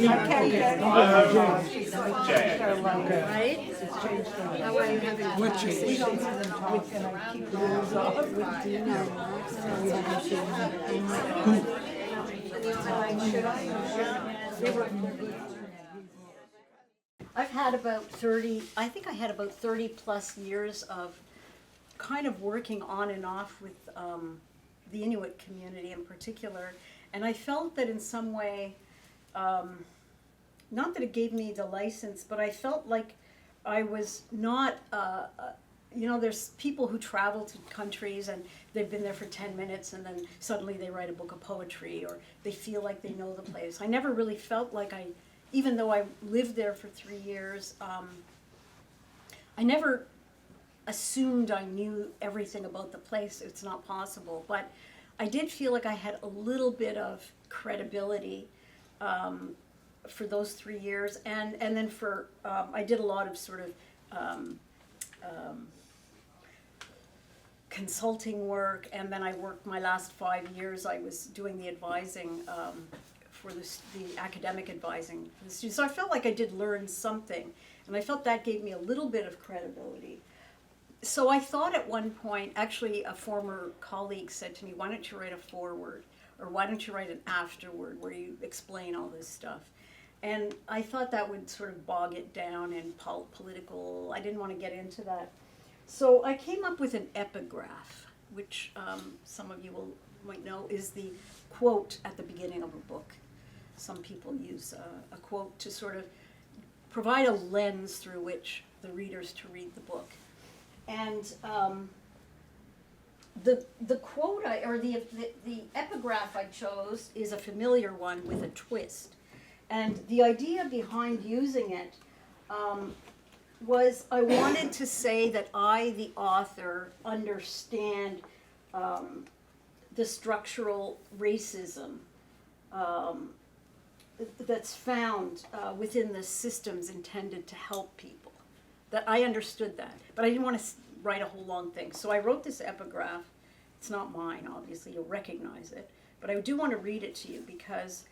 Right? That way you're having conversations with and I keep the rules off with I've had about 30, I think I had about 30 plus years of kind of working on and off with the Inuit community in particular, and I felt that in some way, not that it gave me the license, but I felt like I was not, you know, there's people who travel to countries and they've been there for 10 minutes and then suddenly they write a book of poetry or they feel like they know the place. I never really felt like even though I lived there for 3 years, I never assumed I knew everything about the place. It's not possible, but I did feel like I had a little bit of credibility for those 3 years, and then for I did a lot of sort of consulting work, and then I worked my last 5 years. I was doing the advising for the academic advising for the students. So I felt like I did learn something, and I felt that gave me a little bit of credibility. So I thought at one point, actually a former colleague said to me, why don't you write a foreword, or why don't you write an afterword where you explain all this stuff? And I thought that would sort of bog it down in political, I didn't want to get into that. So I came up with an epigraph, which some of you might know is the quote at the beginning of a book. Some people use a quote to sort of provide a lens through which the readers to read the book. And the quote the epigraph I chose is a familiar one with a twist. And the idea behind using it was I wanted to say that I, the author, understand the structural racism that's found within the systems intended to help people. That I understood that, but I didn't want to write a whole long thing. So I wrote this epigraph. It's not mine, obviously, you'll recognize it, but I do want to read it to you because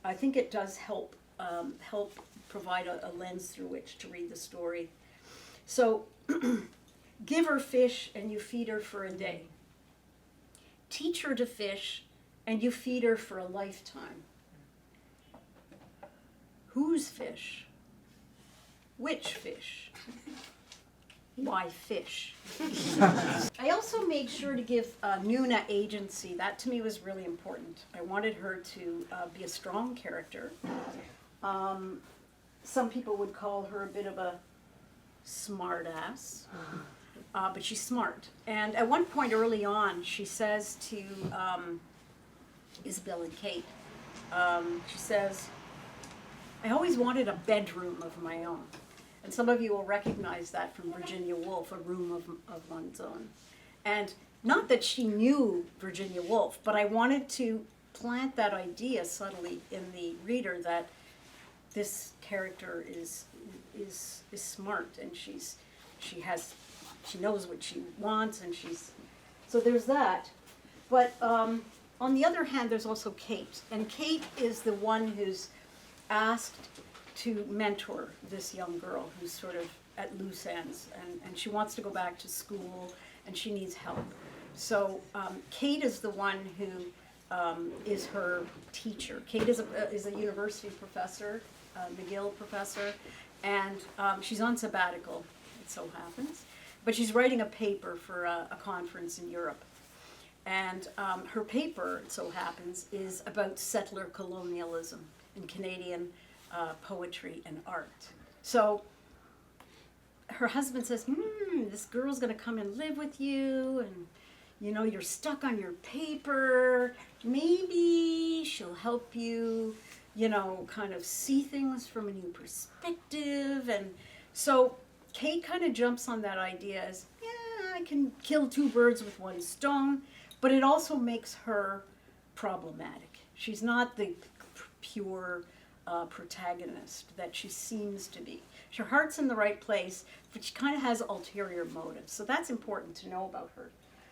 I think it does help provide a lens through which to read the story. So, give her fish and you feed her for a day. Teach her to fish and you feed her for a lifetime. Whose fish? Which fish? Why fish? I also made sure to give Nuna agency. That to me was really important. I wanted her to be a strong character. Some people would call her a bit of a smart ass, but she's smart. And at one point early on, she says to Isabel and Cate, she says, I always wanted a bedroom of my own. And some of you will recognize that from Virginia Woolf, A Room of One's Own. And not that she knew Virginia Woolf, but I wanted to plant that idea subtly in the reader that this character is smart and she knows what she wants, and so there's that. But on the other hand, there's also Cate, and Cate is the one who's asked to mentor this young girl who's sort of at loose ends, and she wants to go back to school and she needs help. So Cate is the one who is her teacher. Cate is a university professor, McGill professor, and she's on sabbatical, it so happens, but she's writing a paper for a conference in Europe. And her paper, it so happens, is about settler colonialism in Canadian poetry and art. So her husband says, this girl's gonna come and live with you, and you know, you're stuck on your paper. Maybe she'll help you, you know, kind of see things from a new perspective. And so Cate kind of jumps on that idea as, yeah, I can kill two birds with one stone, but it also makes her problematic. She's not the pure protagonist that she seems to be. Her heart's in the right place, but she kind of has ulterior motives. So that's important to know about her.